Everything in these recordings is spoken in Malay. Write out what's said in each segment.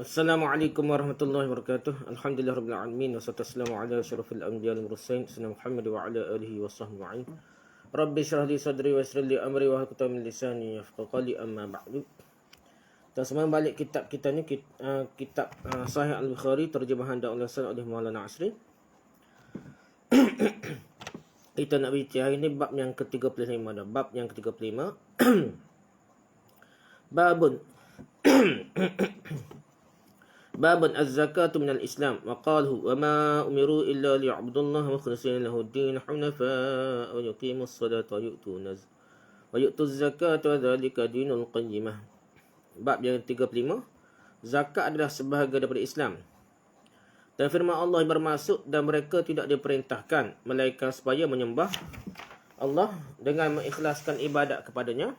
Assalamualaikum warahmatullahi wabarakatuh. Alhamdulillahirabbil alamin wassalatu wassalamu ala asyrafil anbiya'i wal mursalin sayyidina Muhammad wa ala alihi washabbihi ajma'in. Rabbi shrah li sadri wa yassir li amri wa hlul 'uqdatam min lisani yafqahu qawli, amma ba'du. Kita sembang balik kitab kita ni, kitab Sahih Al-Bukhari terjemahan dan ulasan oleh Maulana Asri. Kita nak bincang hari ni bab yang ke-35 dah. Bab yang ke-35. Babun Babun az-zakatu minal Islam wa qalahu wa ma umiru illa liya'budullaha mukhlishina lahu ad-din hunafa'a wa yuqimus salata wa yu'tuz zakata wa dhalika dinul qayyimah. Bab yang 35, zakat adalah sebahagian daripada Islam. Dan firman Allah bermaksud, dan mereka tidak diperintahkan melainkan supaya menyembah Allah dengan mengikhlaskan ibadat kepadanya,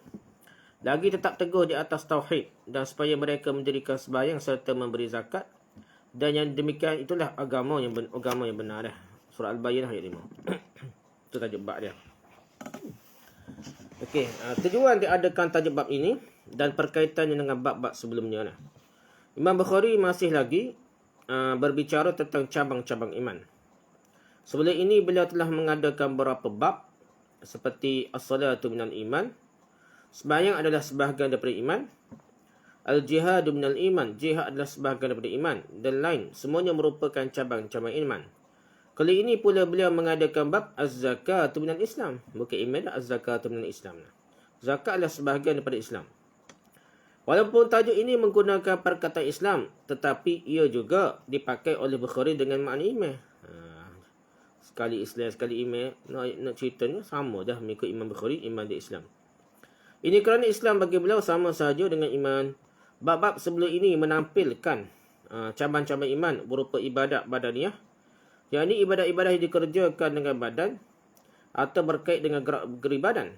lagi tetap teguh di atas tauhid, dan supaya mereka mendirikan sembahyang serta memberi zakat, dan yang demikian itulah agama yang benar. Surah Al-Bayyinah ayat 5. Itu tajuk bab dia. Okey, tujuan diadakan tajuk bab ini dan perkaitannya dengan bab-bab sebelumnya. Imam Bukhari masih lagi berbicara tentang cabang-cabang iman. Sebelum ini beliau telah mengadakan beberapa bab seperti as-salatu minal iman, sembahyang adalah sebahagian daripada iman, al-jihadu minal iman, jihad adalah sebahagian daripada iman, dan lain, semuanya merupakan cabang-cabang iman. Kali ini pula beliau mengadakan bab az-zakatu minal Islam. Bukan iman, az-zakatu minal Islam. Zakat adalah sebahagian daripada Islam. Walaupun tajuk ini menggunakan perkataan Islam, tetapi ia juga dipakai oleh Bukhari dengan makna iman. Sekali Islam, sekali iman. Nak ceritanya sama dah mengikut Imam Bukhari, iman di Islam. Ini kerana Islam bagi beliau sama sahaja dengan iman. Bab-bab sebelum ini menampilkan cabang-cabang iman berupa ibadat badaniah, yakni ibadat-ibadat yang dikerjakan dengan badan atau berkait dengan gerak-geri badan.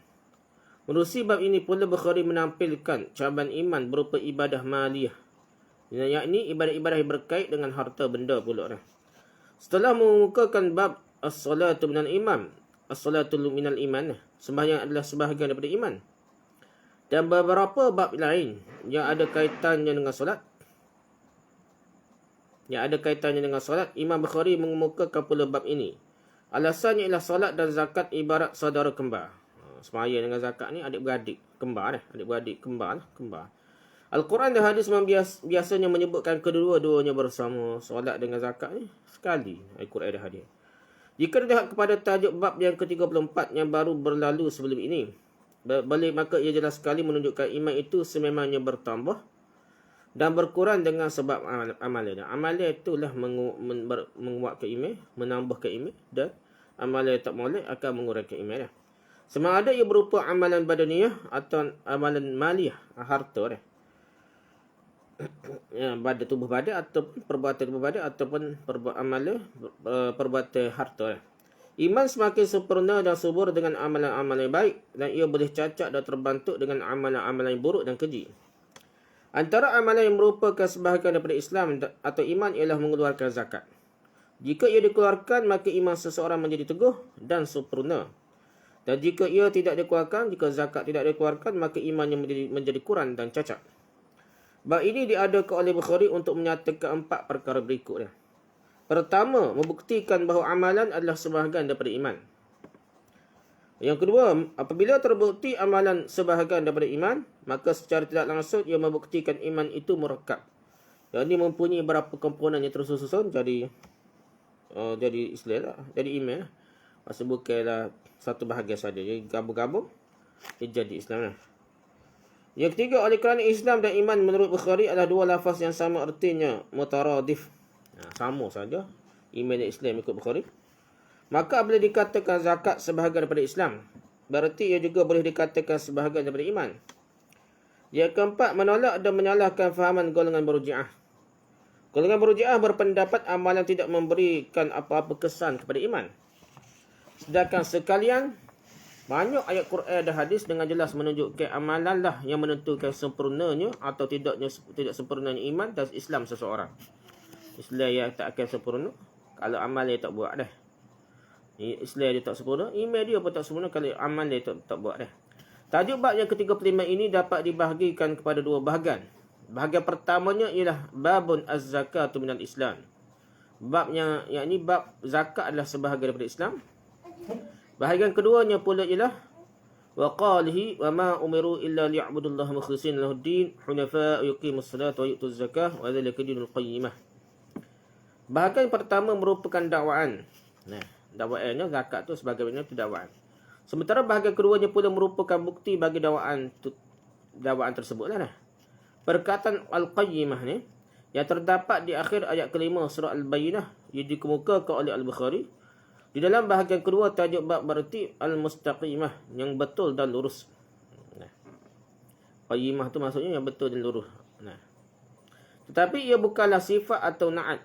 Menerusi bab ini pula Bukhari menampilkan cabang iman berupa ibadah maliyah, yakni ibadat-ibadat yang berkait dengan harta benda pula. Setelah mengemukakan bab as-salatu minal iman, as-salatu minal iman, sembahyang adalah sebahagian daripada iman, dan beberapa bab lain yang ada kaitannya dengan solat, Imam Bukhari mengemukakan pula bab ini. Alasannya ialah solat dan zakat ibarat saudara kembar. Semaya dengan zakat ni adik-beradik kembar. Al-Quran dan hadis biasanya menyebutkan kedua-duanya bersama. Solat dengan zakat ni sekali, Al-Quran dan hadis. Jika dilihat kepada tajuk bab yang ke-34 yang baru berlalu sebelum ini, maka ia jelas sekali menunjukkan iman itu sememangnya bertambah dan berkurang dengan sebab amalan. Amalan itulah menguatkan iman, menambahkan iman, dan amalan tak molek akan mengurangkan iman. Sama ada ia berupa amalan badaniah atau amalan maliyah, harta pada tubuh badan, ataupun perbuatan tubuh badan, ataupun amalan perbuatan harta. Iman semakin sempurna dan subur dengan amalan-amalan yang baik, dan ia boleh cacat dan terbantuk dengan amalan-amalan yang buruk dan keji. Antara amalan yang merupakan sebahagian daripada Islam atau iman ialah mengeluarkan zakat. Jika ia dikeluarkan, maka iman seseorang menjadi teguh dan sempurna. Dan jika ia tidak dikeluarkan, jika zakat tidak dikeluarkan, maka imannya menjadi kurang dan cacat. Bab ini diadakan oleh Bukhari untuk menyatakan 4 perkara berikut. Pertama, membuktikan bahawa amalan adalah sebahagian daripada iman. Yang kedua, apabila terbukti amalan sebahagian daripada iman, maka secara tidak langsung ia membuktikan iman itu murakkab. Yang ini mempunyai beberapa komponen yang tersusun jadi Islam lah, jadi iman lah. Maksud bukanlah satu bahagian saja, jadi gabung-gabung dia jadi Islam lah. Yang ketiga, oleh kerana Islam dan iman menurut Bukhari adalah dua lafaz yang sama artinya, mutaradif. Sama saja iman dan Islam ikut Bukhari. Maka bila dikatakan zakat sebahagian daripada Islam, berarti ia juga boleh dikatakan sebahagian daripada iman. Yang keempat, menolak dan menyalahkan fahaman golongan Murji'ah. Golongan Murji'ah berpendapat amalan tidak memberikan apa-apa kesan kepada iman. Sedangkan sekalian, banyak ayat Quran dan hadis dengan jelas menunjukkan amalanlah yang menentukan sempurnanya atau tidak sempurnanya iman dan Islam seseorang. Islam yang tak akan sempurna kalau amal dia tak buat dah. Islam dia tak sempurna, iman dia pun tak sempurna kalau amal dia tak buat dah. Tajuk bab yang ke-35 ini dapat dibahagikan kepada dua bahagian. Bahagian pertamanya ialah babun az-zakatu minal Islam. Babnya, yakni bab zakat adalah sebahagian daripada Islam. Bahagian keduanya pula ialah wa qalihi wa ma umiru illa liya'budullaha mukhlishina lahuddin hunafa wa yuqimus salata wa yu'tuz zakah wa dzalika dinul qayyimah. Bahagian pertama merupakan dakwaan. Nah, dakwaannya zakat tu sebagaimana itu dakwaan. Sementara bahagian keduanya pula merupakan bukti bagi dakwaan tersebutlah. Perkataan al-qayyimah ni yang terdapat di akhir ayat kelima surah Al-Bayyinah yang dikemukakan oleh Al-Bukhari. Di dalam bahagian kedua tajuk bab berarti al-mustaqimah, yang betul dan lurus. Nah, qayyimah tu maksudnya yang betul dan lurus. Nah, tetapi ia bukanlah sifat atau na'at.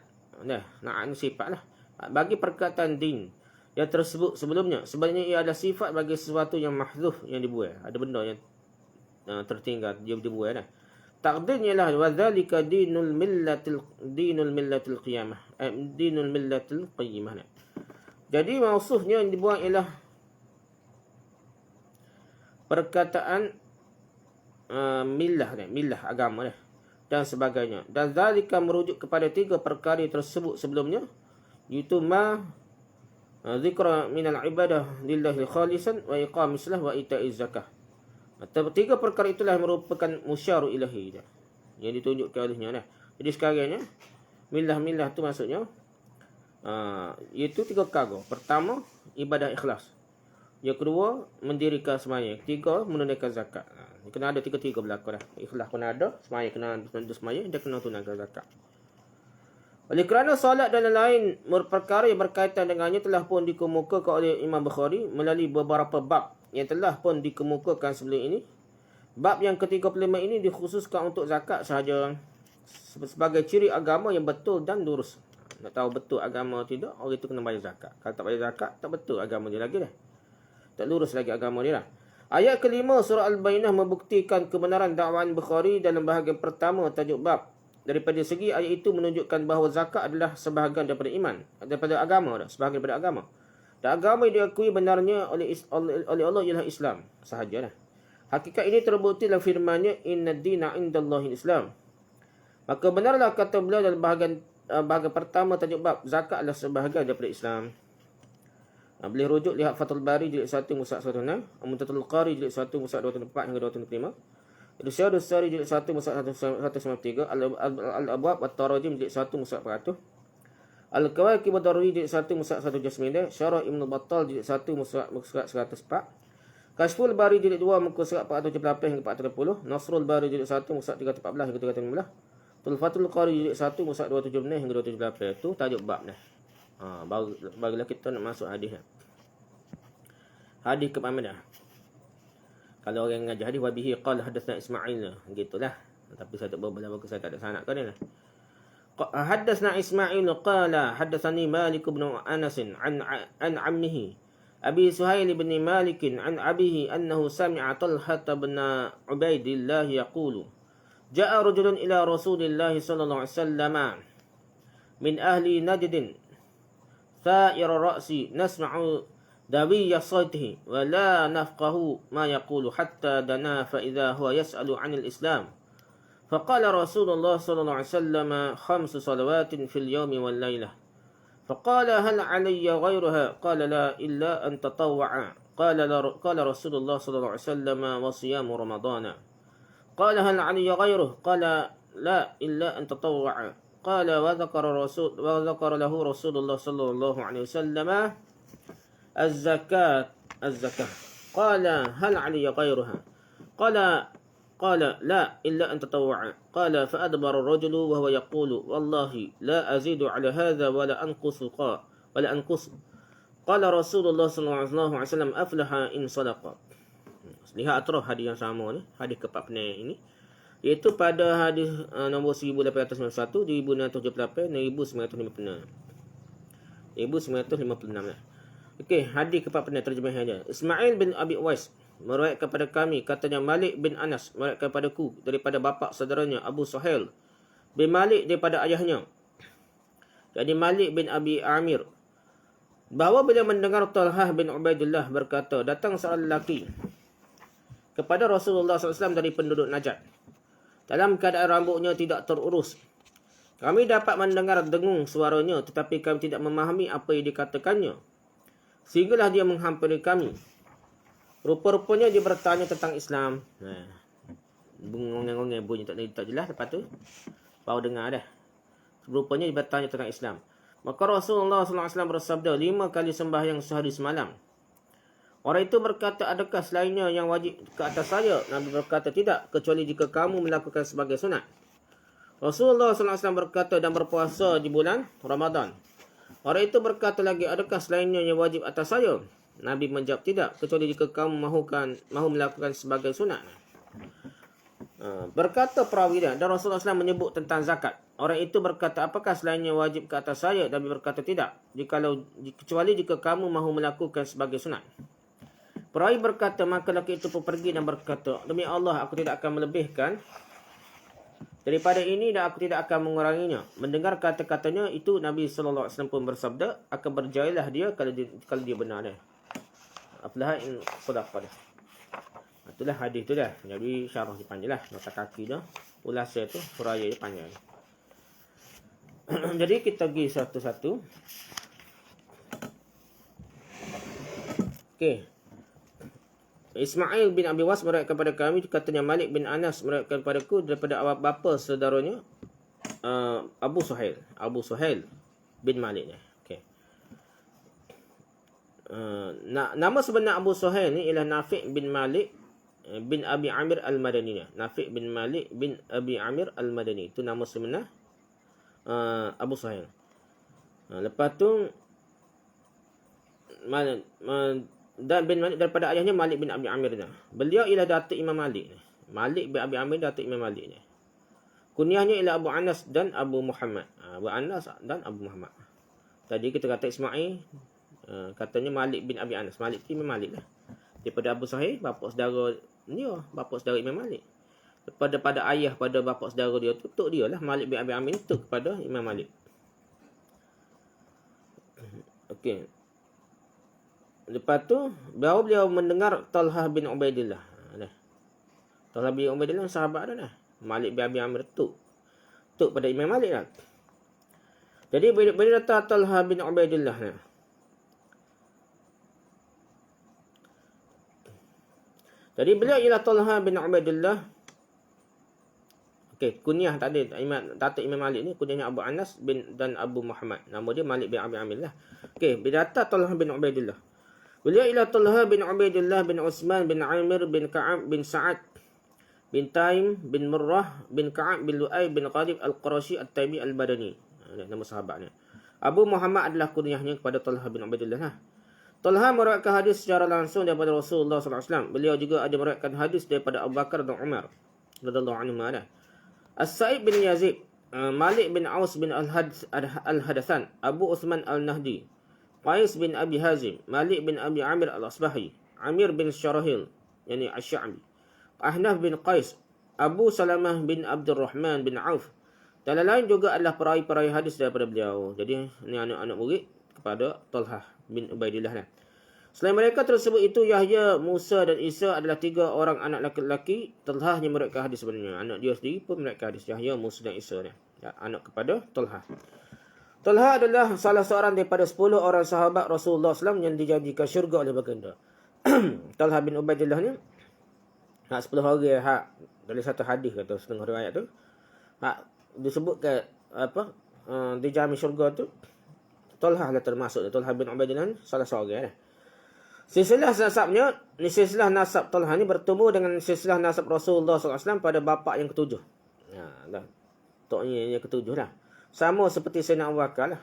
Nah, na'at ni sifat lah. Bagi perkataan din yang tersebut sebelumnya, sebenarnya ia adalah sifat bagi sesuatu yang mahzuf, yang dibuai. Ada benda yang tertinggal, dia dibuai dah. Takdirnya lah wadzalika dinul millatil qiyamah. Dinul millatil qayyimah. Jadi maksudnya yang dibuat ialah perkataan millah agama dan sebagainya. Dan zalika merujuk kepada tiga perkara tersebut sebelumnya, iaitu ma zikra minal ibadah lillahi khalisan wa iqamis salah wa ita'iz zakah. Tiga perkara itulah merupakan musyaru ilahi yang ditunjukkan olehnya. Jadi sekarangnya millah tu maksudnya iaitu tiga perkara. Pertama, ibadah ikhlas. Yang kedua, mendirikan sembahyang. Ketiga, menunaikan zakat. Kena ada tiga-tiga berlaku dah. Ikhlas kena ada, sembahyang kena ada sembahyang, dia kena tunaikan zakat. Oleh kerana solat dan lain-lain perkara yang berkaitan dengannya telah pun dikemukakan oleh Imam Bukhari melalui beberapa bab yang telah pun dikemukakan sebelum ini. Bab yang ke-35 ini dikhususkan untuk zakat sahaja sebagai ciri agama yang betul dan lurus. Nak tahu betul agama atau tidak, orang itu kena bayar zakat. Kalau tak bayar zakat, tak betul agama dia lagi dah. Tak lurus lagi agama dia dah. Ayat kelima surah Al-Bayyinah membuktikan kebenaran dakwaan Bukhari dalam bahagian pertama tajuk bab. Daripada segi ayat itu menunjukkan bahawa zakat adalah sebahagian daripada iman, daripada agama dah, sebahagian daripada agama. Dan agama yang diakui benarnya oleh Allah ialah Islam sahaja dah. Hakikat ini terbukti dalam firman-Nya inna dina indallahi Islam. Maka benarlah kata beliau dalam bahagian pertama tajuk bab, zakat adalah sebahagian daripada Islam. Boleh rujuk lihat Fathul Bari jilid 1 mushaf 106, Muntatul Qari jilid 1 mushaf 204 hingga 205, Irsyadus Sari jilid 1 mushaf 193, Al-Abwab At-Tarajim jilid 1 mushaf 400, Al-Kawakib Ad-Daruri jilid 1 mushaf 179, Syarah Ibn Battal jilid 1 mushaf 104, Kashful Bari jilid 2 muka surat 478 hingga 410, Nasrul Bari jilid 1 mushaf 314 hingga 315, Tulfatul Qari jilid 1 mushaf 276 hingga 278. Itu tajuk bab dah. Barulah kita nak masuk hadis. Hadis ke-8 dah. Kalau orang ngajar hadis wabihi qala hadatsana Ismail, gitulah. Tapi saya tak berbelah bagus, saya tak ada sanad kan ni. Hadatsana Ismail qala hadatsani Malik bin Anas an ammihi Abi Suhail bin Malik an abihi annahu sami'a Talha bin Ubaidillah yaqulu ja'a rajulun ila Rasulillah sallallahu alaihi wasallam min ahli Najd ثائر الرأس نسمع دوي صوته ولا نفقه ما يقول حتى دنا فإذا هو يسأل عن الإسلام فقال رسول الله صلى الله عليه وسلم 5 صلوات في اليوم والليلة فقال هل علي غيرها قال لا إلا أن تطوع قال رسول الله صلى الله عليه وسلم وصيام رمضان قال هل علي غيره قال لا إلا أن تطوع قال وذكر له رسول الله صلى الله عليه وسلم الزكاة قال هل علي غيرها قال لا إلا أن تطوع قال فأدبر الرجل وهو يقول والله لا أزيد على هذا ولا أنقص قال رسول الله صلى الله عليه وسلم أفلح إن صدق. Lihat terus hadis yang sama ni, hadis ke-4 ini, iaitu pada hadis nombor 1891, 1978 dan 1956. 1956. Okey, hadis ke-4 terjemahannya. Ismail bin Abi Uwais meriwayatkan kepada kami, katanya Malik bin Anas meriwayatkan kepadaku daripada bapa saudaranya Abu Suhail bin Malik daripada ayahnya, jadi Malik bin Abi Amir, bahawa beliau mendengar Talhah bin Ubaidillah berkata, datang seorang lelaki kepada Rasulullah SAW dari penduduk Najd. dalam keadaan rambutnya tidak terurus. Kami dapat mendengar dengung suaranya, tetapi kami tidak memahami apa yang dikatakannya. Sehinggalah dia menghampiri kami. Rupa-rupanya dia bertanya tentang Islam. Ngongeng-ngongeng bunyi tak jelas. Lepas tu baru dengar dah. Rupanya dia bertanya tentang Islam. Maka Rasulullah SAW bersabda, 5 kali sembahyang sehari semalam. Orang itu berkata, adakah selainnya yang wajib ke atas saya? Nabi berkata, tidak, kecuali jika kamu melakukan sebagai sunat. Rasulullah SAW berkata, dan berpuasa di bulan Ramadan. Orang itu berkata lagi, adakah selainnya yang wajib atas saya? Nabi menjawab, tidak, kecuali jika kamu mahu melakukan sebagai sunat. Berkata perawi dia, dan Rasulullah SAW menyebut tentang zakat. Orang itu berkata, apakah selainnya wajib ke atas saya? Nabi berkata, tidak, kecuali jika kamu mahu melakukan sebagai sunat. Perawi berkata, maka lelaki itu pun pergi dan berkata, demi Allah, aku tidak akan melebihkan daripada ini dan aku tidak akan menguranginya. Mendengar kata-katanya itu, Nabi SAW pun bersabda, akan berjayalah dia kalau dia benar dia. Apalah in sadaqah. Itulah hadis tu dah. Jadi syarah dia panjang lah. Nota kaki dah. Ulasan tu, huraian dia panjang. Jadi kita pergi satu-satu. Okey. Ismail bin Abi Was meriwayatkan kepada kami, katanya Malik bin Anas meriwayatkan kepadaku daripada bapa saudaranya Abu Suhail bin Malik ni. Okey. Nama sebenar Abu Suhail ni ialah Nafi' bin Malik bin Abi Amir Al-Madani. Nafi' bin Malik bin Abi Amir Al-Madani. Itu nama sebenar Abu Suhail. Lepas tu dan bin Malik daripada ayahnya Malik bin Abi Amir ni. Beliau ialah datuk Imam Malik ni. Malik bin Abi Amir datuk Imam Malik ni. Kunyahnya ialah Abu Anas dan Abu Muhammad. Abu Anas dan Abu Muhammad. Tadi kita kata Ismail, katanya Malik bin Abi Anas. Malik tu Imam Malik lah. Daripada Abu Sahih, bapa saudara dia, bapa saudara Imam Malik. Pada ayah pada bapa saudara dia tu, tok dia lah Malik bin Abi Amir tu kepada Imam Malik. Okey. Lepas tu baru beliau mendengar Talhah bin Ubaidillah. Talhah bin Ubaidillah sahabat dah. Malik bin Abi Amir tu pada Imam Malik lah. Jadi bila datang Talhah bin Ubaidillah ni. Jadi beliau ialah Talhah bin Ubaidillah. Okey, kunyah tak ada. Datuk Imam Malik ni kunyahnya Abu Anas dan Abu Muhammad. Nama dia Malik bin Abi Amir lah. Okey, bila datang Talhah bin Ubaidillah. Beliau ialah Talhah bin Ubaidillah bin Utsman bin Amir bin Ka'ab bin Sa'ad bin Taim bin Murrah bin Ka'ab bin Lu'ay bin Qadib Al-Qurashi At-Taibi Al-Badani. Nama sahabatnya. Abu Muhammad adalah kunyahnya kepada Talhah bin Ubaidillah. Talhah meriwayatkan hadis secara langsung daripada Rasulullah SAW. Beliau juga ada meriwayatkan hadis daripada Abu Bakar dan Umar radhiyallahu anhuma. As-Sa'id bin Yazid, Malik bin Aus bin Al-Hadathan, Abu Uthman Al-Nahdi, Qais bin Abi Hazim, Malik bin Abi Amir Al-Asbahi, Amir bin Syarahil, yani Asy-Sya'bi, Ahnaf bin Qais, Abu Salamah bin Abdurrahman bin Auf. Dan lain juga adalah perawi-perawi hadis daripada beliau. Jadi ini anak-anak murid kepada Talhah bin Ubaidillah lah. Selain mereka tersebut itu Yahya, Musa dan Isa adalah 3 orang anak lelaki Talhah yang meriwayatkan hadis sebenarnya. Anak dia sendiri pun meriwayatkan hadis, Yahya, Musa dan Isa ni. Ya, anak kepada Talhah. Talhah adalah salah seorang daripada 10 orang sahabat Rasulullah SAW yang dijanjikan syurga oleh baginda. Talhah bin Ubaidillah ni 10 orang dari satu hadis kata setengah riwayat tu. Disebutkan dijamin syurga tu. Talhah lah termasuk. Talhah bin Ubaidillah salah seorang lah. Silsilah nasabnya, silsilah nasab Talhah ni bertemu dengan silsilah nasab Rasulullah SAW pada bapa yang ketujuh. Toknya yang ketujuh lah. Sama seperti Sayyidina Abu Bakar lah.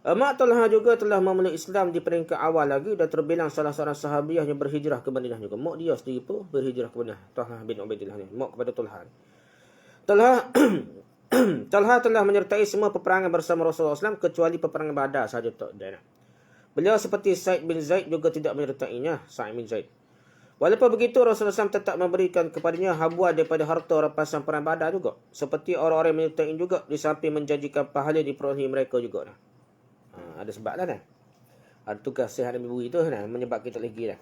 Mak Talhah juga telah memeluk Islam di peringkat awal lagi dan terbilang salah seorang sahabiah yang berhijrah ke Madinah juga. Mak dia sendiri pun berhijrah ke Madinah. Talhah bin Ubaidillah ni. Mak kepada Talhah. Talhah telah menyertai semua peperangan bersama Rasulullah SAW kecuali peperangan Badar sahaja tak ada. Beliau seperti Sa'id bin Zaid juga tidak menyertainya. Sa'id bin Zaid. Walaupun begitu, Rasulullah SAW tetap memberikan kepadanya habuan daripada harta rampasan perang Badar juga. Seperti orang-orang yang menyertai juga, di samping menjanjikan pahala diperolehi mereka juga. Ada sebab lah. Ada tugas sihat dan beri tu menyebab kita lagi lah.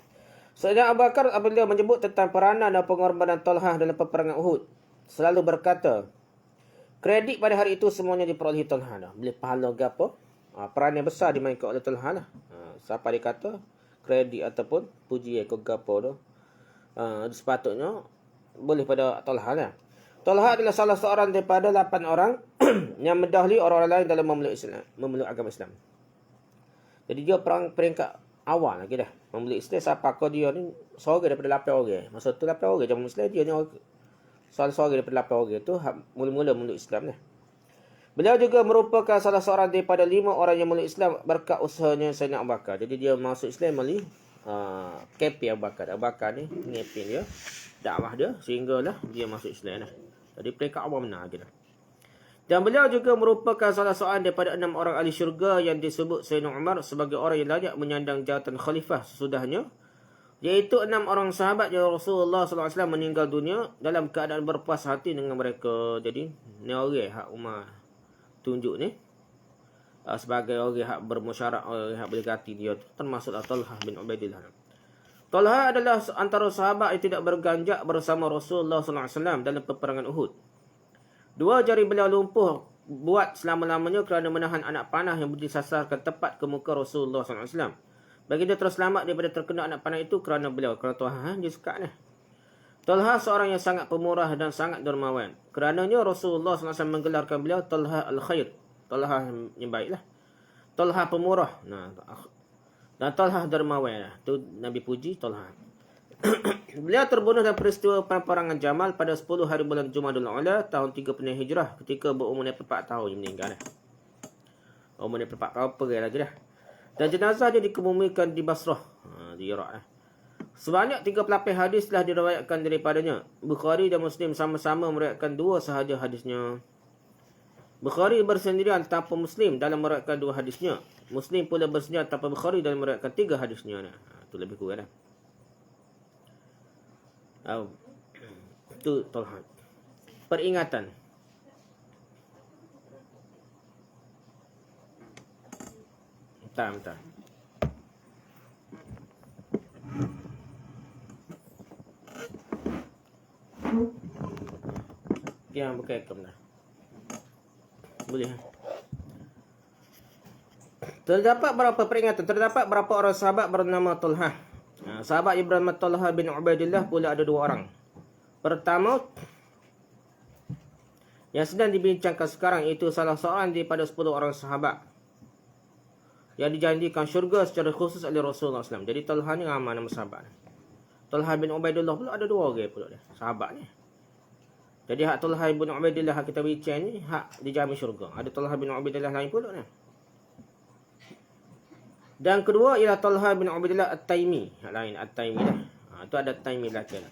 Sayyidina Abu Bakar apabila menyebut tentang peranan dan pengorbanan Talhah dalam peperangan Uhud. selalu berkata, kredit pada hari itu semuanya diperolehi Talha. Bila pahala ke apa? Peran yang besar dimainkan oleh Talha lah. Siapa dia kata kredit ataupun puji ke apa tu, sepatutnya boleh pada Talha lah. Talha adalah salah seorang daripada 8 orang yang mendahului orang-orang lain dalam memeluk agama Islam. Jadi dia peringkat awal lagi dah memeluk Islam. Siapa kau dia ni seorang daripada 8 orang. Masa tu 8 orang zaman Islam, dia ni salah seorang daripada 8 orang tu mula-mula memeluk Islam dah. Beliau juga merupakan salah seorang daripada 5 orang yang memeluk Islam berkat usahanya Sayyidina Abu Bakar. Jadi dia masuk Islam melalui kempen Abu Bakar. Abu Bakar ni ngepin dia, dakwah dia, sehinggalah dia masuk Islam dah. Jadi peringkat awal benar lagi dah. Dan beliau juga merupakan salah seorang daripada 6 orang ahli syurga yang disebut Sayyidina Umar sebagai orang yang layak menyandang jawatan khalifah sesudahnya. Iaitu 6 orang sahabat yang Rasulullah SAW meninggal dunia dalam keadaan berpuas hati dengan mereka. Jadi ni orang hak Umar tunjuk ni sebagai orang hak bermusyarak, orang hak berhati dia tu, termasuklah Talha bin Ubaidillah. Talha adalah antara sahabat yang tidak berganjak bersama Rasulullah SAW dalam peperangan Uhud. 2 jari beliau lumpuh buat selama-lamanya kerana menahan anak panah yang disasarkan tepat ke muka Rasulullah SAW. Baginda terus selamat daripada terkena anak panah itu kerana beliau. Kerana Talha dia suka ni. Talha seorang yang sangat pemurah dan sangat dermawan. Kerananya Rasulullah SAW menggelarkan beliau Talha al-Khair. Talha yang baiklah. Talha pemurah. Dan Talha dermawan. Tu Nabi puji Talha. Beliau terbunuh dalam peristiwa peperangan Jamal pada 10 hari bulan Jumadil Ula tahun 3 Hijrah ketika berumur 4 tahun dia meninggal. Umur 4 tahun pergi lagi dah. Dan jenazah dia dikebumikan di Basrah, di Iraq. Sebanyak 38 hadis telah diriwayatkan daripadanya. Bukhari dan Muslim sama-sama meriwayatkan 2 sahaja hadisnya. Bukhari bersendirian tanpa Muslim dalam meriwayatkan 2 hadisnya. Muslim pula bersendirian tanpa Bukhari dalam meriwayatkan 3 hadisnya. Itu lebih kurang dah. Itu Talha. Peringatan. Bentar. Yang berkaitan dah. Boleh. Terdapat berapa peringatan? Terdapat berapa orang sahabat bernama Talha? Sahabat yang bernama Talha bin Ubaidillah pula ada 2 orang. Pertama, yang sedang dibincangkan sekarang itu salah seorang daripada 10 orang sahabat yang dijanjikan syurga secara khusus oleh Rasulullah SAW. Jadi Talha ni ramai nama sahabat. Talha bin Ubaidillah pula ada 2 orang pula dia, sahabat ni. Jadi hak Talha bin Ubaidillah kita bincang ni hak dijamin syurga. Ada Talha bin Ubaidillah lain pula ni. Dan kedua ialah Talha bin Ubaidillah At-Taimi. Hak lain At-Taimi dah. Itu ada At-Taimi belakang.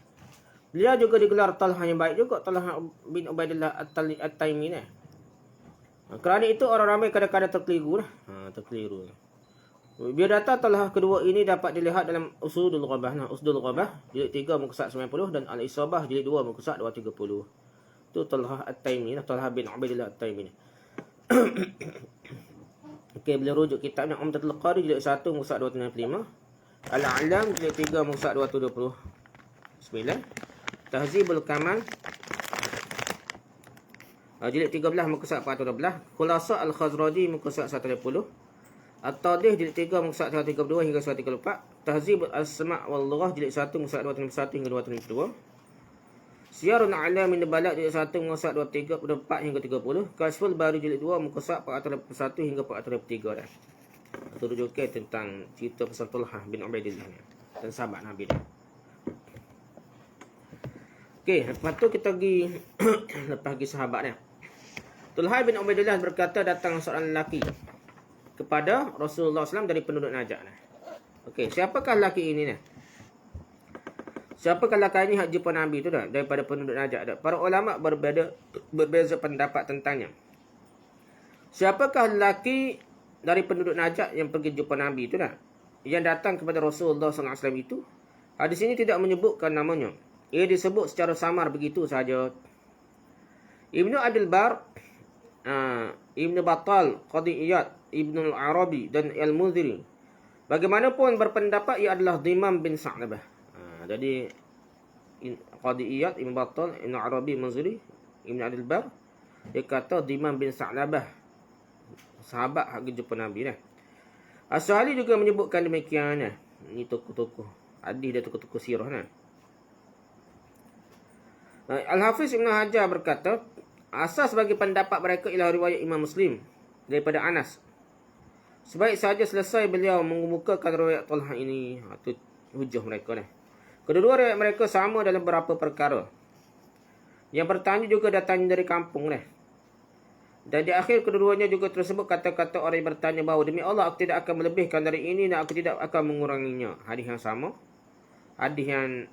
Beliau juga digelar Talha yang baik juga, Talha bin Ubaidillah At-Taimi ni. Kerana itu orang ramai kadang-kadang terkeliru lah. Terkeliru. Biar data Talha kedua ini dapat dilihat dalam Usdul Ghabah. Usdul Ghabah jilid 3 muka surat 90 dan Al-Isabah jilid 2 muka surat 230. Itu Talha At-Taimi, Talha bin Ubaidillah At-Taimi ni. Okey, boleh rujuk kitabnya Umdatul Qari jilid 1 muka surat 265, Al-A'lam jilid 3 muka surat 229, Tahzibul Kamal jilid 13 muka surat 412, Khulasa Al-Khazraji muka surat 120, At-Tadih jilid 3 muka surat 132 hingga 134, Tahzib Al-Asma' wal Lughah jilid 1 muka surat 231 hingga 232, Siyarun A'lamin Nubala jilid 1 muka surat 24 hingga 30, Kasful Bari jilid 2 muka surat 441 hingga 443 dah. Itu rujukan tentang cerita pasal Talha bin Ubaidillah dan sahabat Nabi dia. Okey, lepas tu kita pergi lepas pergi sahabat dia. Talha bin Ubaidillah berkata datang seorang lelaki kepada Rasulullah SAW dari penduduk Najd. Okey, siapakah lelaki ini ni? Siapakah lelaki ini hak jumpa Nabi tu dah daripada penduduk Najd? Para ulama berbeza pendapat tentangnya. Siapakah lelaki dari penduduk Najd yang pergi jumpa Nabi tu dah? Yang datang kepada Rasulullah SAW itu? Hadis ini tidak menyebutkan namanya. Ia disebut secara samar begitu saja. Ibnu Abdul Bar, Ibnu Battal, Qadi Iyad, Ibnu Al-Arabi dan Al-Mundhiri bagaimanapun berpendapat ia adalah Dhimam bin Sa'labah. Jadi Qadi Iyad, Ibn Battal, Ibn Arabi, Munziri, Ibn Abdul Bar, dia kata Diman bin Sa'labah, sahabat hak jumpa Nabi dah. As-Sahali juga menyebutkan demikian dah. Ini tokoh-tokoh hadis dan tokoh-tokoh sirah dah. Al-Hafiz Ibn Hajar berkata, asas bagi pendapat mereka ialah riwayat Imam Muslim daripada Anas. Sebaik saja selesai beliau mengemukakan riwayat Talha ini. Itu hujah mereka dah. Kedua-dua riwayat mereka sama dalam beberapa perkara. Yang bertanya juga datangnya dari kampung dah. Dan di akhir kedua-duanya juga tersebut kata-kata orang yang bertanya bahawa demi Allah aku tidak akan melebihkan dari ini dan aku tidak akan menguranginya. Hadis yang sama. Hadis yang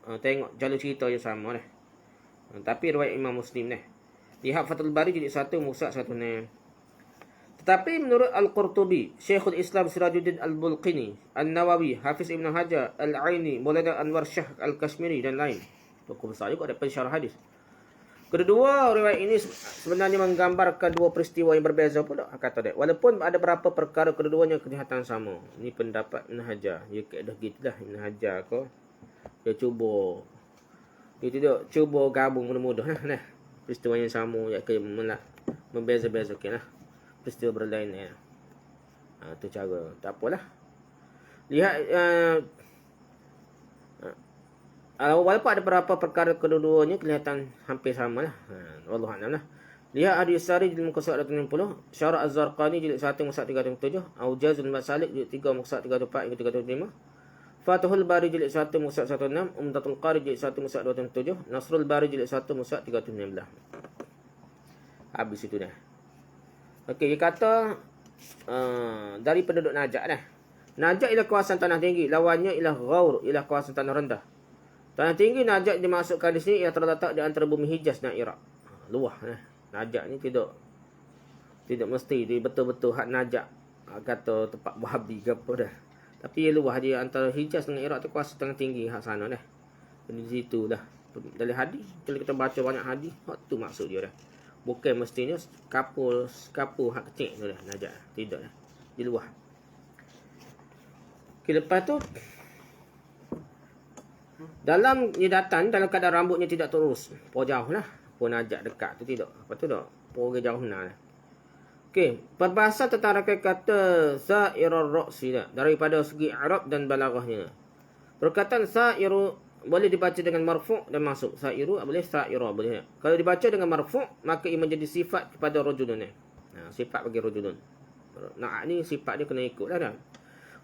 tengok jalur cerita yang sama dah. Tapi riwayat Imam Muslim dah. Lihat Fathul Bari jilid 1 muka 106. Tetapi menurut Al-Qurtubi, Syekhul Islam Sirajuddin Al-Bulqini, An-Nawawi, Hafiz Ibn Hajar, Al-Aini, Maulana Anwar Shah Al-Kashmiri dan lain. Tokoh besar juga ada pensyarah hadis. Kedua riwayat ini sebenarnya menggambarkan dua peristiwa yang berbeza pula, kata dia. Walaupun ada beberapa perkara keduanya kelihatan sama. Ini pendapat Ibn Hajar. Dia kaedah gitulah Ibn Hajar ko. Dia tidak cuba gabung mudah-mudah nah. Peristiwa yang sama ya ke membeza-beza okeylah. Peristiwa berlainan. Itu cara. Tak apalah. Lihat walaupun ada beberapa perkara kedua-duanya kelihatan hampir sama lah. Wallahu a'lam lah. Lihat hadis Sari jilid muka 160, Syarah Az-Zarqani jilid 1 muka 337, Aujazul Masalik jilid 3 muka 34 hingga 335, Fathul Bari jilid 1 muka 16, Umdatul Qari jilid 1 muka 207, Nasrul Bari jilid 1 muka 319. Habis itu dah. Okey, dia kata dari penduduk Najak dah. Najak ialah kawasan tanah tinggi, lawannya ialah Ghaur, ialah kawasan tanah rendah. Tanah tinggi Najak dimasukkan di sini ia terletak di antara bumi Hijaz dan Iraq. Luah Najak ni tidak mesti dia betul-betul hak Najak kata tempat Wahabi ke apa dah. Tapi ia luah dia antara Hijaz dengan Iraq tu kawasan tanah tinggi hak sana dah. Di situ dah. Dari hadis kalau kita baca banyak hadis, hak tu maksud dia dah. Bukan mestinya kapur hak kecil tu dah Najak. Tidak dah. Di luah. Okay, lepas tu dalam dia datang dalam keadaan rambutnya tidak terurus. Pun jauh lah. Pun Najak dekat tu tidak. Apa tu tak? Pun jauh lah. Okey, perbahasan tentang rangkaian kata Sa'irul Ra'si daripada segi Arab dan balaghahnya. Perkataan Sa'iru boleh dibaca dengan marfu' dan mansub. Sa'iru boleh, Sa'ira boleh. Kalau dibaca dengan marfu' maka ia menjadi sifat kepada rajulun. Sifat bagi rajulun. Nah, ni sifat dia kena ikutlah dah.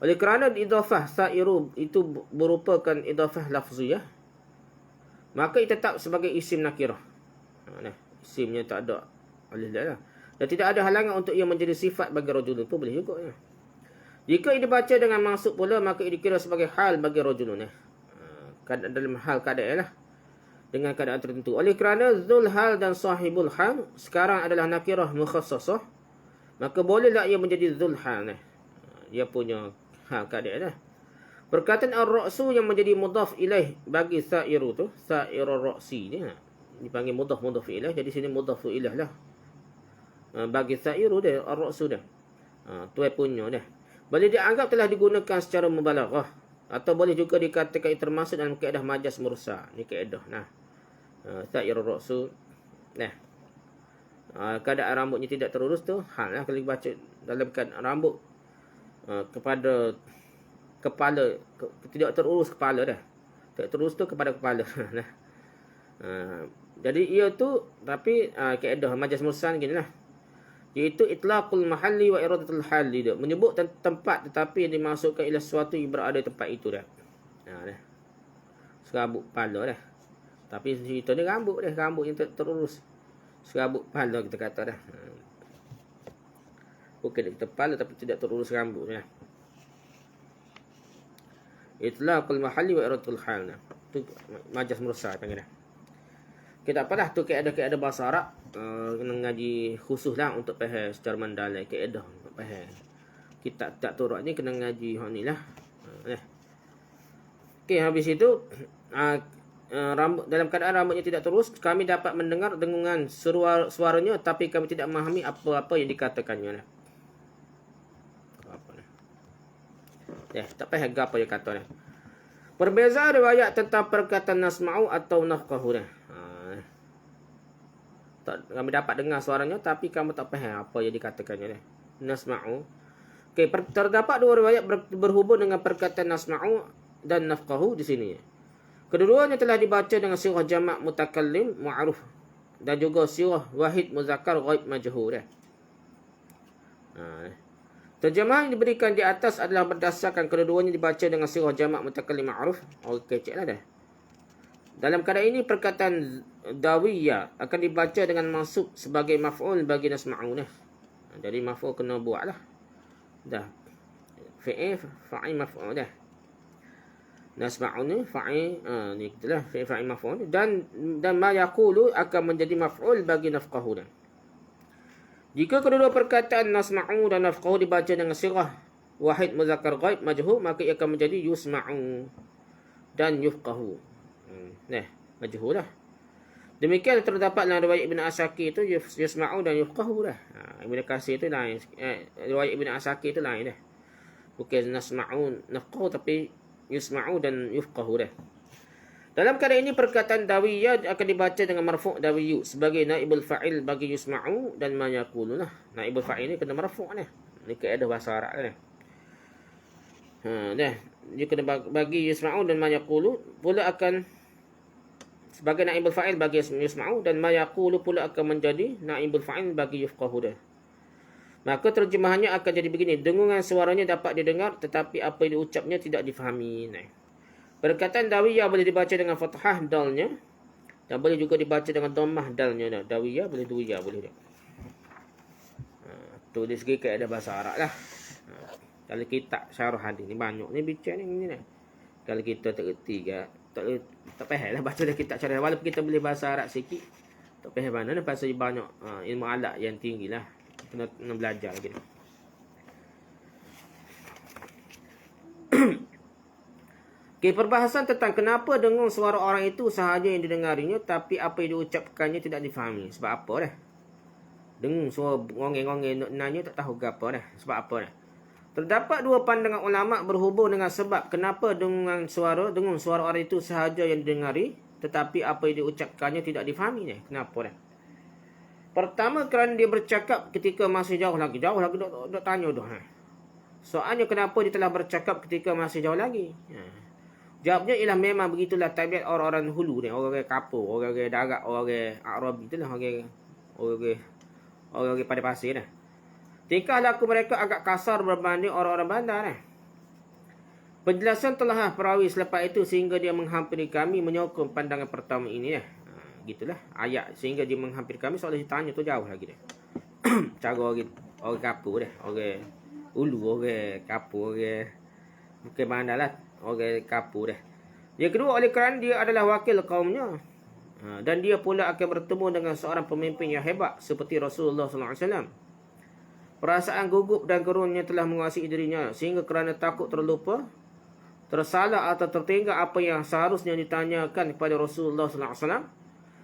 Oleh kerana idhafah Sa'iru itu merupakan idhafah lafziyah, maka ia tetap sebagai isim nakirah. Isimnya tak ada alif lam lah. Dan tidak ada halangan untuk ia menjadi sifat bagi rajulun pun boleh juga. Jika ia dibaca dengan maksud pula, maka ia dikira sebagai hal bagi rajulun. Dalam hal keadaan lah. Dengan keadaan tertentu. Oleh kerana Zul Hal dan Sahibul Hal sekarang adalah nakirah mukhassasah, maka bolehlah ia menjadi Zul Hal. Dia punya hal keadaan lah. Perkataan Ar-Ra'su yang menjadi mudhaf ilaih bagi Sa'iru tu, Sa'irul Ra'si ni dipanggil mudhaf ilaih, jadi sini mudhaf ilaih lah. Bagi Sa'iru dia Ar-Ra'su dah. Tu punya dah. Boleh dianggap telah digunakan secara mubalaghah atau boleh juga dikatakan termasuk dalam kaedah majaz mursal. Ni kaedah Sa'irul Ra'su. Keadaan rambutnya tidak terurus tu hal lah kalau dibaca dalam keadaan rambut kepada kepala tidak terurus kepala dah. Tak terurus tu kepada kepala. Jadi ia tu tapi kaedah majaz mursal ginilah. Iaitu itlaqul mahalli wa iradatul hali dia. Menyebut tempat tetapi yang dimasukkan ialah sesuatu yang berada di tempat itu dah. Serabut kepala dah. Tapi cerita ni rambut yang terurus. Serabut kepala kita kata dah. Bukan kita kepala tapi tidak terurus rambut dah. Itlaqul mahalli wa iradatul hal. Tu majaz mursal panggil dah. Kita apalah tu kaedah bahasa Arab kena ngaji khusus lah untuk faham secara mendalam kaedah untuk faham. Kita tak turut ni kena ngaji hak ni lah. Okey, habis itu rambut dalam keadaan rambutnya tidak terus, kami dapat mendengar dengungan suaranya tapi kami tidak memahami apa-apa yang dikatakannya. Tak faham apa yang kata ni. Perbezaan riwayat tentang perkataan nasma'u atau nafqahu dah. kami dapat dengar suaranya tapi kamu tak faham apa yang dikatakannya dah. Nasma'u. Okey, terdapat dua riwayat berhubung dengan perkataan nasma'u dan nafqahu di sini. Kedua-duanya telah dibaca dengan sirah jamak mutakallim ma'ruf dan juga sirah wahid muzakkar ghaib majhul dah. Terjemahan yang diberikan di atas adalah berdasarkan kedua-duanya dibaca dengan sirah jamak mutakallim ma'ruf. Okey, ceklah dah. Dalam keadaan ini perkataan dawiyah akan dibaca dengan mansub sebagai maf'ul bagi nasma'u dah. Jadi maf'ul kena buatlah. Dah. Fa'il maf'ul dah. Nasma'u ni fa'il ni gitulah fa'il maf'ul dan ma yaqulu akan menjadi maf'ul bagi nafqahu dah. Jika kedua-dua perkataan nasma'u dan nafqahu dibaca dengan sirah wahid muzakkar ghaib majhul, maka ia akan menjadi yusma'u dan yufqahu. Nah, majhul lah. Demikian terdapat dalam riwayat Ibn Asakir itu yusma'u dan yufqahu dah. Ibn Katsir itu lain. Riwayat Ibn Asakir itu lain dah. Bukan nasma'u nafqahu tapi yusma'u dan yufqahu dah. Dalam keadaan ini perkataan dawiyah akan dibaca dengan marfu' dawiyu sebagai naibul fa'il bagi yusma'u dan ma yaqulu lah. Naibul fa'il ni kena marfu' dah. Ni kaedah bahasa Arab dah. Dah. Dia kena bagi yusma'u dan ma yaqulu pula akan sebagai naibul fa'il bagi yusma'u dan ma yaqulu pula akan menjadi naibul fa'il bagi yufqahu dah. Maka terjemahannya akan jadi begini. Dengungan suaranya dapat didengar tetapi apa yang diucapnya tidak difahami. Nah. Perkataan dawiyah boleh dibaca dengan fathah dalnya dan boleh juga dibaca dengan dhammah dalnya. Nah. Dawiyah boleh duwiyah boleh tak. Tu dari segi kaedah bahasa Arab lah. Kalau kita syarah hadis ni banyak ni bincang ni nah. Kalau kita tak reti ke tak faham lah baca dah kitab syarah walaupun kita boleh bahasa Arab sikit tak faham mana dah pasal banyak ilmu alat yang tinggi lah kena belajar lagi. Okay, perbahasan tentang kenapa dengung suara orang itu sahaja yang didengarinya tapi apa yang diucapkannya tidak difahami. Sebab apa dah? Dengung suara ngongeng-ngongeng nanya tak tahu ke apa dah. Sebab apa dah? Terdapat dua pandangan ulama berhubung dengan sebab kenapa dengung suara orang itu sahaja yang didengari tetapi apa yang diucapkannya tidak difahami dah. Kenapa dah? Pertama kerana dia bercakap ketika masih jauh lagi dok tanya dah. Soalnya kenapa dia telah bercakap ketika masih jauh lagi? Jawabnya ialah memang begitulah tabiat orang-orang hulu ni, orang-orang kapur, orang-orang darat, orang-orang Arabi itulah orang-orang pada pasir dah. Tingkah laku mereka agak kasar berbanding orang-orang bandar dah. Penjelasan telah perawi selepas itu sehingga dia menghampiri kami menyokong pandangan pertama ini dah. Gitulah ayat sehingga dia menghampiri kami soalnya ditanya tu jauh lagi dah. Cara orang kapur dah, orang hulu, orang kapur, orang bukan bandar lah. Orang kapur dah. Yang kedua oleh kerana dia adalah wakil kaumnya. Dan dia pula akan bertemu dengan seorang pemimpin yang hebat seperti Rasulullah SAW. Perasaan gugup dan gerunnya telah menguasai dirinya sehingga kerana takut terlupa, tersalah atau tertinggal apa yang seharusnya ditanyakan kepada Rasulullah SAW,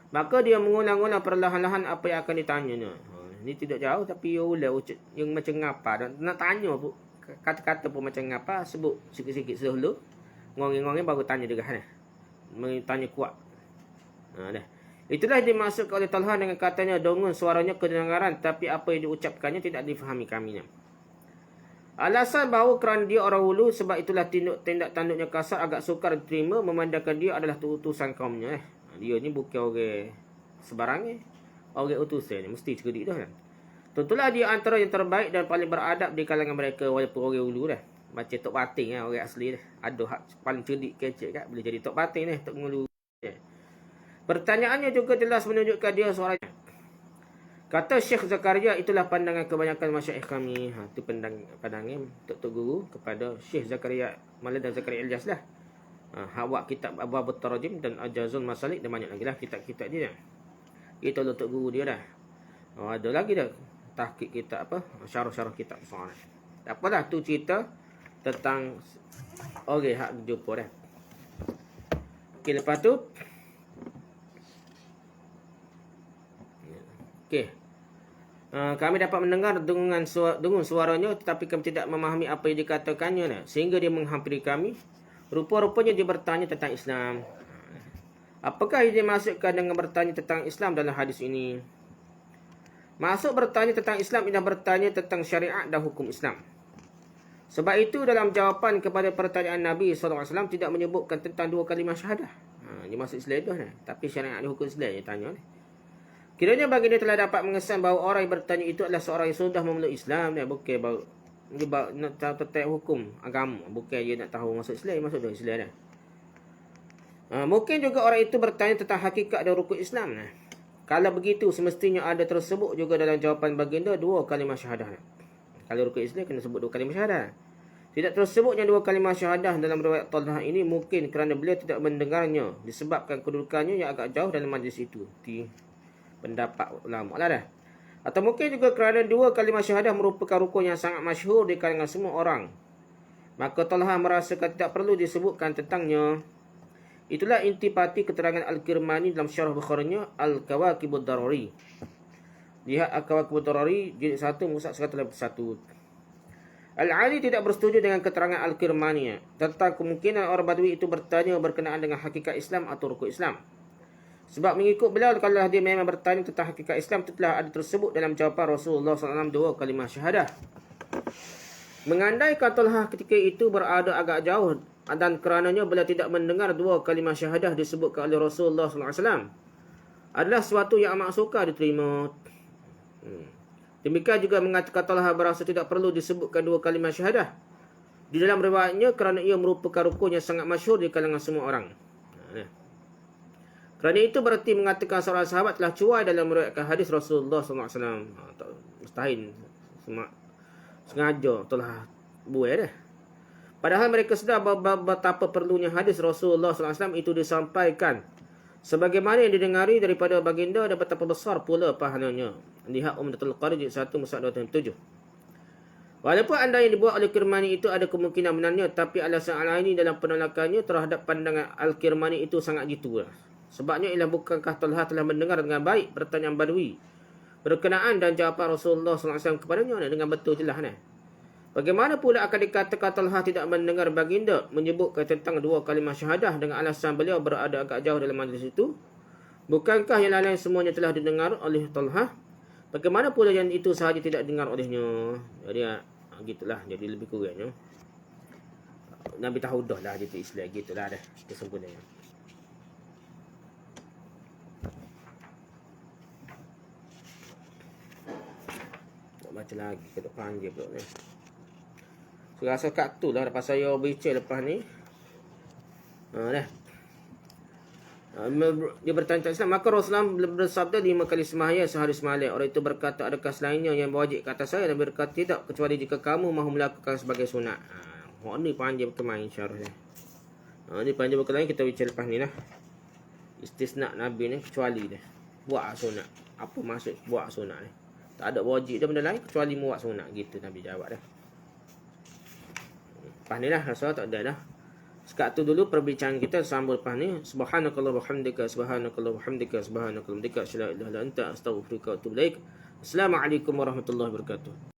maka dia mengulang-ulang perlahan-lahan apa yang akan ditanyanya. Ini tidak jauh tapi yang macam ngapa dan nak tanya pun kata-kata pun macam apa sebut sikit-sikit dahulu ngongeng-ngongeng baru tanya dia dah. Tanya kuat. Dah. Itulah dimaksudkan oleh Talha dengan katanya dongun suaranya kedengaran tapi apa yang diucapkannya tidak difahami kami. Alasan bahawa kerana dia orang hulu sebab itulah tindak tanduknya kasar agak sukar diterima memandangkan dia adalah utusan kaumnya. Dia ni bukan orang sebarang orang utusan ni mesti cerdik dah kan. Tentulah dia antara yang terbaik dan paling beradab di kalangan mereka walaupun orang ulu dah. Macam Tok Batin lah, orang asli dah. Ada hak paling cerdik kecek kan. Boleh jadi Tok Batin dah, Tok Ngulu. Pertanyaannya juga jelas menunjukkan dia suaranya. Kata Syekh Zakaria, itulah pandangan kebanyakan masyaikh kami. Itu pandangan Tok Guru kepada Syekh Zakaria Malad dan Zakaria Ilyas lah. Hawak kitab Abwabut Tarajim dan Ajazul Masalik dan banyak lagi lah kitab-kitab dia. Itu Tok Guru dia dah. Ada lagi dah. Tahqiq kitab apa? Syarah-syarah kitab soalan. Tak apalah tu cerita tentang orang hak jumpa dah. Okey, lepas tu okey. Kami dapat mendengar dengungan suaranya tetapi kami tidak memahami apa yang dikatakannya dah. Sehingga dia menghampiri kami. Rupa-rupanya dia bertanya tentang Islam. Apakah yang dimaksudkan dengan bertanya tentang Islam dalam hadis ini? Maksud bertanya tentang Islam ialah bertanya tentang syariat dan hukum Islam. Sebab itu dalam jawapan kepada pertanyaan Nabi SAW tidak menyebutkan tentang dua kalimah syahadah. Dia maksud Islam tu ni. Tapi syariat dan hukum Islam dia tanya ni. Kiranya baginda telah dapat mengesan bahawa orang yang bertanya itu adalah seorang yang sudah memeluk Islam. Bukan bahawa dia nak tahu tentang hukum agama. Bukan dia nak tahu maksud Islam. Maksud dia Islam ni. Mungkin juga orang itu bertanya tentang hakikat dan rukun Islam. Kalau begitu, semestinya ada tersebut juga dalam jawapan baginda dua kalimah syahadah. Kalau rukun Islam kena sebut dua kalimah syahadah. Tidak tersebutnya dua kalimah syahadah dalam riwayat Talhah ini mungkin kerana beliau tidak mendengarnya disebabkan kedudukannya yang agak jauh dalam majlis itu. Di pendapat ulama lah dah. Atau mungkin juga kerana dua kalimah syahadah merupakan rukun yang sangat masyhur di kalangan semua orang. Maka Talhah merasakan tidak perlu disebutkan tentangnya. Itulah intipati keterangan Al-Kirmani dalam syarah Bukharinya Al-Kawakibud Darari. Lihat Al-Kawakibud Darari jilid 1 muka 181. Al-Ali tidak bersetuju dengan keterangan Al-Kirmani tentang kemungkinan orang Badui itu bertanya berkenaan dengan hakikat Islam atau rukun Islam. Sebab mengikut beliau, kalau dia memang bertanya tentang hakikat Islam, itu telah ada tersebut dalam jawapan Rasulullah SAW dua kalimah syahadah. Mengandaikan Talhah ketika itu berada agak jauh dan kerananya beliau tidak mendengar dua kalimah syahadah disebutkan oleh Rasulullah SAW, adalah sesuatu yang amat sukar diterima. Demikian juga mengatakan Talhah berasa tidak perlu disebutkan dua kalimah syahadah di dalam riwayatnya kerana ia merupakan rukun yang sangat masyhur di kalangan semua orang. Kerana itu berarti mengatakan seorang sahabat telah cuai dalam meriwayatkan hadis Rasulullah SAW. Mustahil sengaja telah buai dah. Padahal mereka sedar betapa perlunya hadis Rasulullah SAW itu disampaikan sebagaimana yang didengari daripada baginda dan betapa besar pula pahalanya. Lihat Umdatul Qari jilid 1 muka 27. Walaupun anda yang dibuat oleh Kirmani itu ada kemungkinan benarnya, tapi alasan Al-Aini dalam penolakannya terhadap pandangan Al-Kirmani itu sangat jitu. Sebabnya ialah bukankah Talhah telah mendengar dengan baik pertanyaan Badui berkenaan dan jawapan Rasulullah SAW kepadanya dengan betul jelas ni. Bagaimana pula akan dikatakan Talhah tidak mendengar baginda menyebutkan tentang dua kalimah syahadah dengan alasan beliau berada agak jauh dalam majlis itu? Bukankah yang lain semuanya telah didengar oleh Talhah? Bagaimana pula yang itu sahaja tidak didengar olehnya? Jadi gitulah, jadi lebih kurangnya Nabi tahu dah lah jadi Islam gitulah dah kesempurnanya. Nak baca lagi ke depan je pula ni. Saya rasa kat tu lah lepas saya bicara lepas ni. Dah. Dia bertanya tentang Islam. Maka Rasulullah bersabda 5 kali sembahyang sehari semalam. Orang itu berkata, adakah selainnya yang berwajib kata saya? Nabi berkata, tidak, kecuali jika kamu mahu melakukan sebagai sunat. Ni panjang berkemain insyaAllah. Ni panjang berkemain kita bicara lepas ni lah. Istisna Nabi ni kecuali dia buat sunat. Apa maksud buat sunat ni? Tak ada wajib dia benda lain kecuali buat sunat. Gitu Nabi jawab dah. Lepas ni lah rasa tak ada dah. Sekat tu dulu perbincangan kita sambung lepas ni. Subhanakallah wa hamdika, subhanakallah wa hamdika, subhanakallah wa hamdika, asyhadu an la ilaha illa anta, astaghfiruka wa atubu ilaik. Assalamualaikum warahmatullahi wabarakatuh.